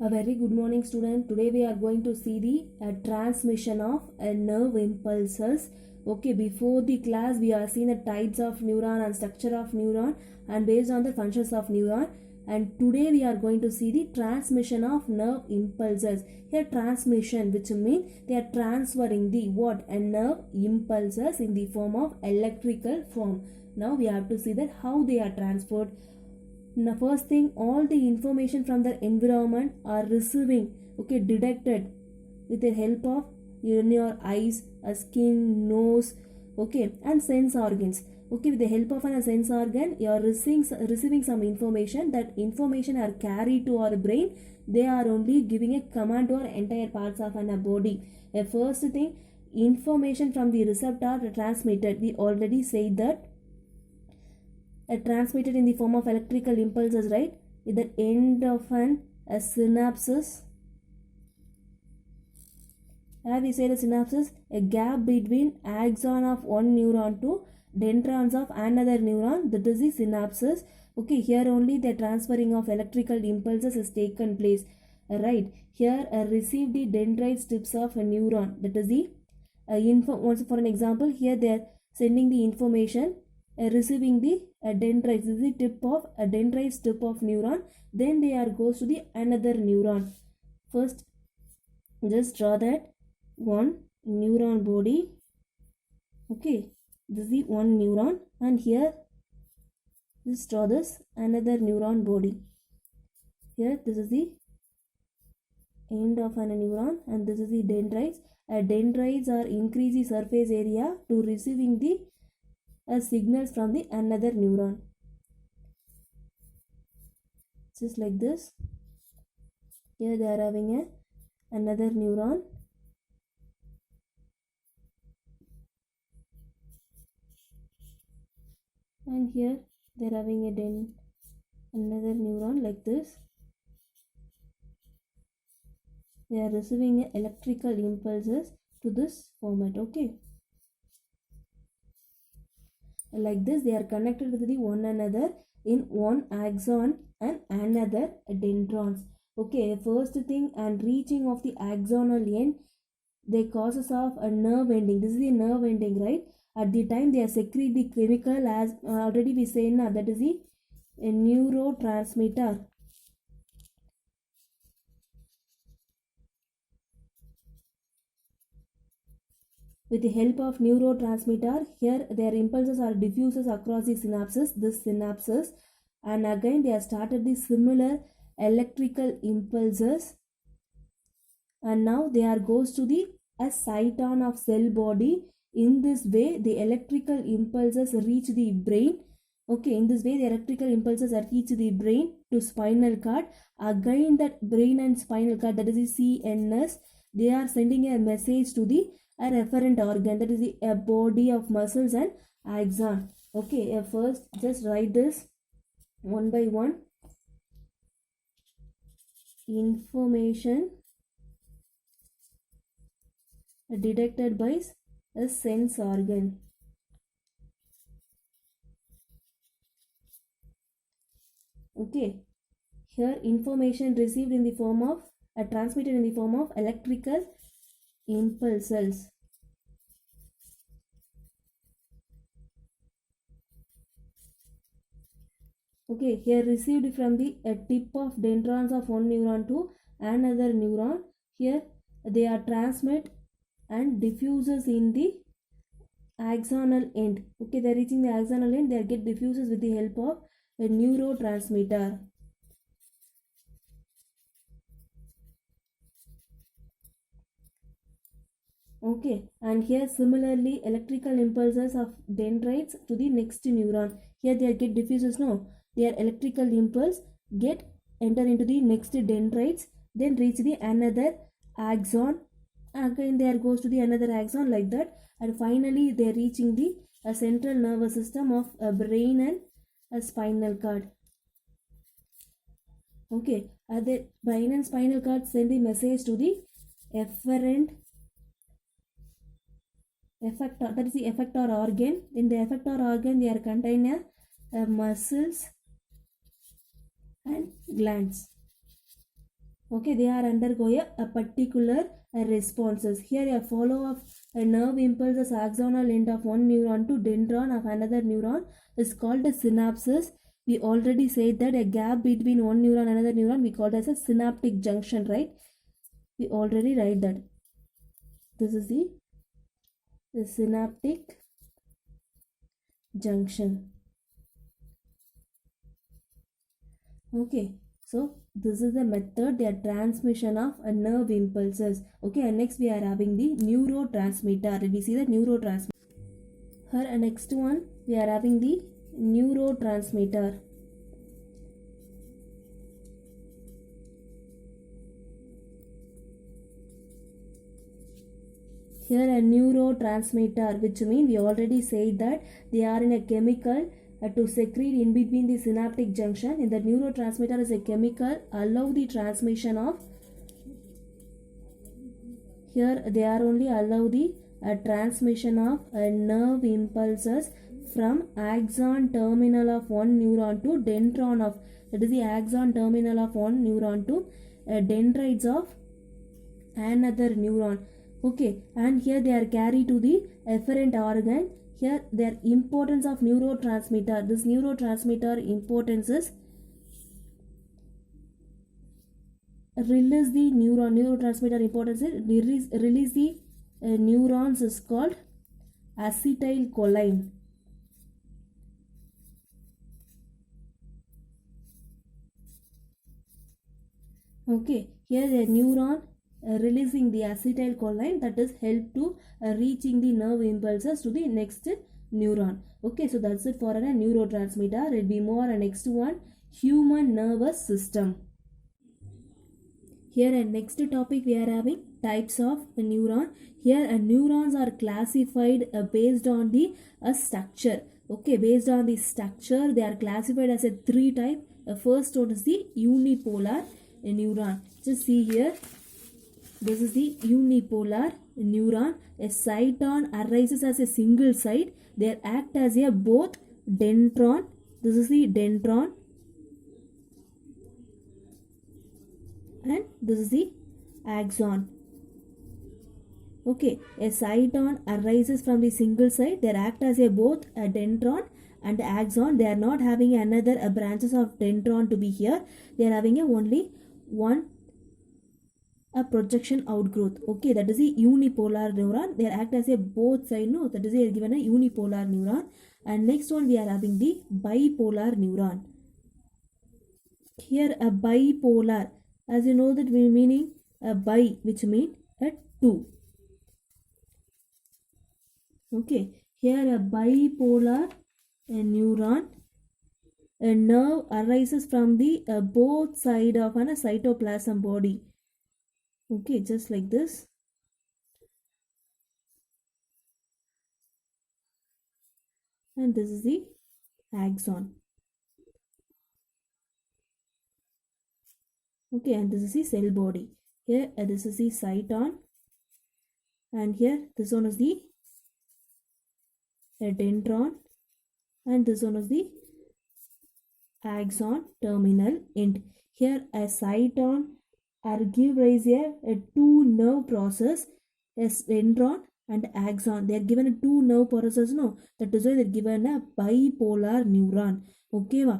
A very good morning, student. Today we are going to see the transmission of nerve impulses. Okay, before the class we are seeing the types of neuron and structure of neuron and based on the functions of neuron. And today we are going to see the transmission of nerve impulses. Here transmission, which means they are transferring the what and nerve impulses in the form of electrical form. Now we have to see that how they are transferred. The first thing, all the information from the environment are receiving, okay, detected with the help of your eyes, skin, nose, okay, and sense organs. Okay, with the help of a sense organ, you are receiving some information. That information are carried to our brain. They are only giving a command to our entire parts of our body. The first thing, information from the receptor transmitted. We already said that transmitted in the form of electrical impulses, right? At the end of a synapses, as we say the synapses, a gap between axon of one neuron to dendrons of another neuron, that is the synapses. Okay, here only the transferring of electrical impulses has taken place, right? Here receive the dendrite tips of a neuron, that is the also for an example, here they are sending the information, receiving the dendrites. This is the tip of a dendrite tip of neuron. Then they are goes to the another neuron. First, just draw that one neuron body. Okay, this is the one neuron, and here just draw this another neuron body. Here this is the end of a neuron, and this is the dendrites. Dendrites are increase the surface area to receiving the signals from the another neuron, just like this. Here they are having another neuron, and here they are having another neuron like this. They are receiving electrical impulses to this format. Okay, like this they are connected with the one another in one axon and another dendrons. Okay, first thing, and reaching of the axonal end, they causes of a nerve ending. This is the nerve ending, right? At the time they are secrete the chemical, as already we say now, that is the neurotransmitter. With the help of neurotransmitter, here their impulses are diffuses across the synapses, and again they have started the similar electrical impulses, and now they are goes to the cyton of cell body. In this way the electrical impulses reach the brain. Okay, in this way the electrical impulses are reach the brain to spinal cord. Again that brain and spinal cord, that is the CNS, they are sending a message to the a referent organ, that is the body of muscles and axon. Okay, first just write this one by one. Information detected by a sense organ. Okay, here information received in the form of transmitted in the form of electrical impulses. Okay, here received from the tip of dendrons of one neuron to another neuron. Here they are transmit and diffuses in the axonal end. Okay, they are reaching the axonal end, they get diffuses with the help of a neurotransmitter. Okay, and here similarly electrical impulses of dendrites to the next neuron. Here they get diffuses, no, their electrical impulse get enter into the next dendrites, then reach the another axon. Again there goes to the another axon, like that, and finally they are reaching the central nervous system of a brain and a spinal cord. Okay, the brain and spinal cord send the message to the efferent effector, that is the effector organ. In the effector organ they are contain muscles and glands. Okay, they are undergo a particular responses. Here a follow of a nerve impulses axonal end of one neuron to dendron of another neuron is called a synapses. We already said that a gap between one neuron and another neuron we call it as a synaptic junction, right? We already write that. This is the synaptic junction. Okay, so this is the method, the transmission of a nerve impulses. Okay, and next we are having the neurotransmitter. We see the neurotransmitter. Here and next one we are having the neurotransmitter. Here a neurotransmitter, which means we already said that they are in a chemical to secrete in between the synaptic junction. In the neurotransmitter is a chemical allow the transmission of, here they are only allow the transmission of nerve impulses from axon terminal of one neuron to dendron of, that is the axon terminal of one neuron to dendrites of another neuron. Okay, and here they are carried to the efferent organ. Here their importance of neurotransmitter. This neurotransmitter importance is release the neurotransmitter importance is release the neurons is called acetylcholine. Okay, here the neuron releasing the acetylcholine, that is help to reaching the nerve impulses to the next neuron. Okay, so that's it for a neurotransmitter. It will be more next one, human nervous system. Here and next topic we are having types of a neuron. Here neurons are classified based on the structure. Okay, based on the structure they are classified as a three type. First one is the unipolar neuron. Just see here. This is the unipolar neuron. A cyton arises as a single site. They act as a both dendron. This is the dendron. And this is the axon. Okay, a cyton arises from the single site. They act as a both a dendron and axon. They are not having another branches of dendron to be here. They are having only one a projection outgrowth. Okay, that is a unipolar neuron. They act as a both side. No, that is a given a unipolar neuron. And next one we are having the bipolar neuron. Here a bipolar, as you know that we meaning a bi, which mean a two. Okay, here a bipolar neuron. A nerve arises from the both side of a cytoplasm body. Okay, just like this. And this is the axon. Okay, and this is the cell body. Here this is the cyton. And here this one is the dendron. And this one is the axon terminal end. Here a cyton are give rise a two nerve process as dendron and axon. They are given a two nerve process. No, that is why they are given a bipolar neuron. Okay va.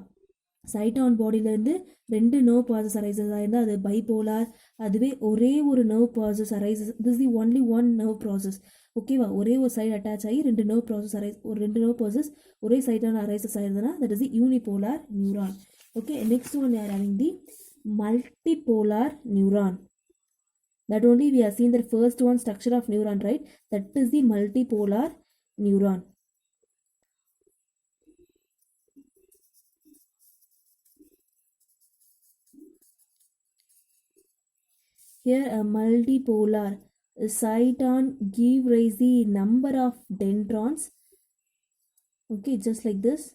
சைட்டான் பாடியிலேருந்து ரெண்டு nerve process arises ஆயிருந்தால் அது bipolar. அதுவே ஒரே ஒரு nerve process arises, this the only one nerve process. ஓகேவா, ஒரே ஒரு side attach ஆகி ரெண்டு நர்வ் ப்ராசஸ் ஒரு ரெண்டு நர்வ் ப்ராசஸ் ஒரே சைட்டான அரைசஸ் ஆயிருந்ததுன்னா that is the unipolar neuron. Okay, next one are having the multipolar neuron. That only we have seen the first one structure of neuron, right? That is the multipolar neuron. Here a multipolar cyton give rise the number of dendrons. Okay, just like this.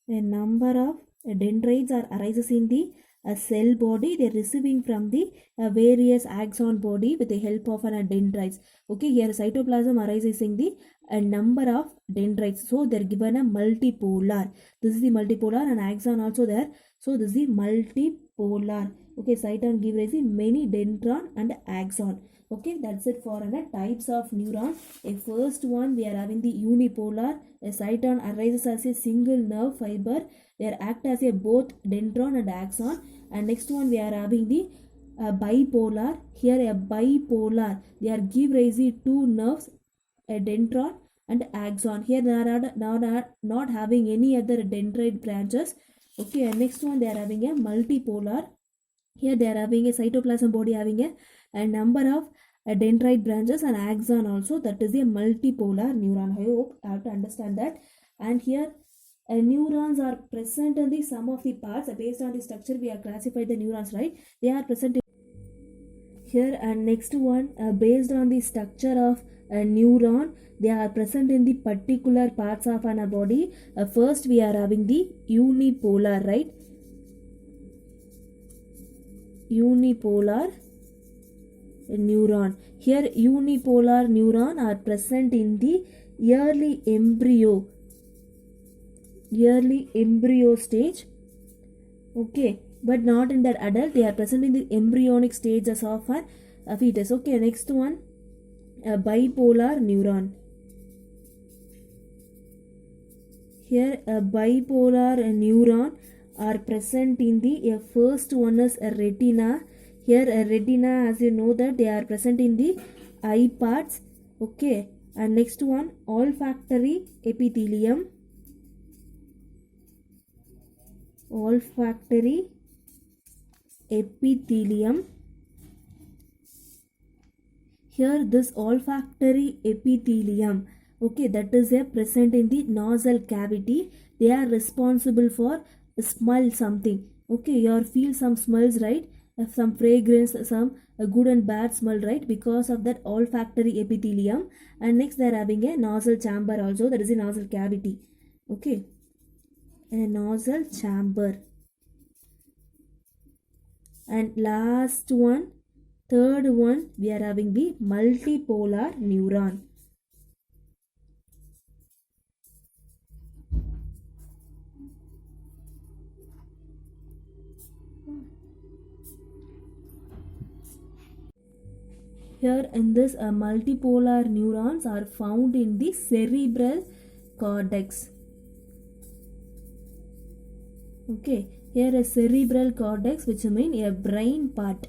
A number of dendrites are arises in the a cell body, they're receiving from the various axon body with the help of an dendrites. Okay, here cytoplasm arises in the a number of dendrites, so they're given a multipolar. This is the multipolar, and axon also there, so this is the multipolar. Okay, cyton give rise to many dendron and axon. Okay, that's it for types of neuron. A first one we are having the unipolar. A cyton arises as a single nerve fiber. They act as a both dendron and axon. And next one we are having the bipolar. Here a bipolar, they are give rise to two nerves, a dendron and axon. Here they are not having any other dendrite branches. Okay, and next one they are having a multipolar. Here they are having a cytoplasm body having a number of dendrite branches and axon also, that is a multipolar neuron. I hope I have to understand that. And here neurons are present in the sum of the parts. Based on the structure we have classified the neurons, right? They are present here. And next one, based on the structure of a neuron, they are present in the particular parts of an body. First we are having the unipolar, right? Unipolar neuron. Here unipolar neuron are present in the early embryo stage. Okay, but not in that adult. They are present in the embryonic stages of a fetus. Okay, next one, a bipolar neuron. Here a bipolar neuron are present in the first one is a retina. Here a retina, as you know that they are present in the eye parts. Okay, and next one, olfactory epithelium. Olfactory epithelium. Here this olfactory epithelium, okay, that is present in the nasal cavity. They are responsible for smell something. Okay, you feel some smells, right? Some fragrance, some good and bad smell, right? Because of that olfactory epithelium. And next they are having a nasal chamber also, that is a nasal cavity. Okay, a nasal chamber. And last one, third one, we are having the multipolar neuron. Here in this multipolar neurons are found in the cerebral cortex. Okay, here a cerebral cortex, which means a brain part.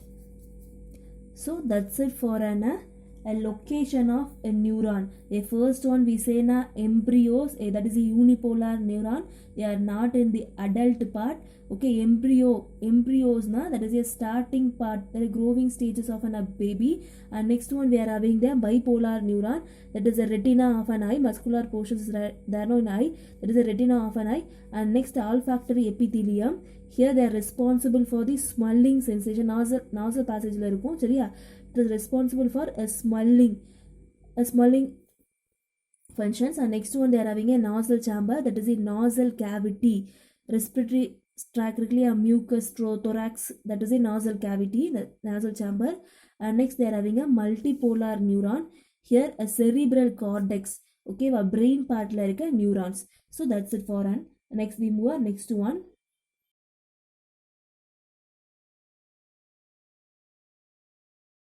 So that's it for a location of a neuron. The first one we say embryos, that is a unipolar neuron. They are not in the adult part. Okay, embryos that is a starting part, the growing stages of a baby. And next one we are having the bipolar neuron, that is a retina of an eye, muscular portions is there no in eye, that is a retina of an eye. And next olfactory epithelium. Here they are responsible for the smelling sensation. Nasal passage la irukum seriya, it is responsible for a smelling functions. And next one they are having a nasal chamber, that is the nasal cavity, respiratory tract, a mucus, thorax, that is a nasal cavity, the nasal chamber. And next they are having a multipolar neuron. Here a cerebral cortex, okay, a brain part la irukka neurons. So that's it for next we move on next one.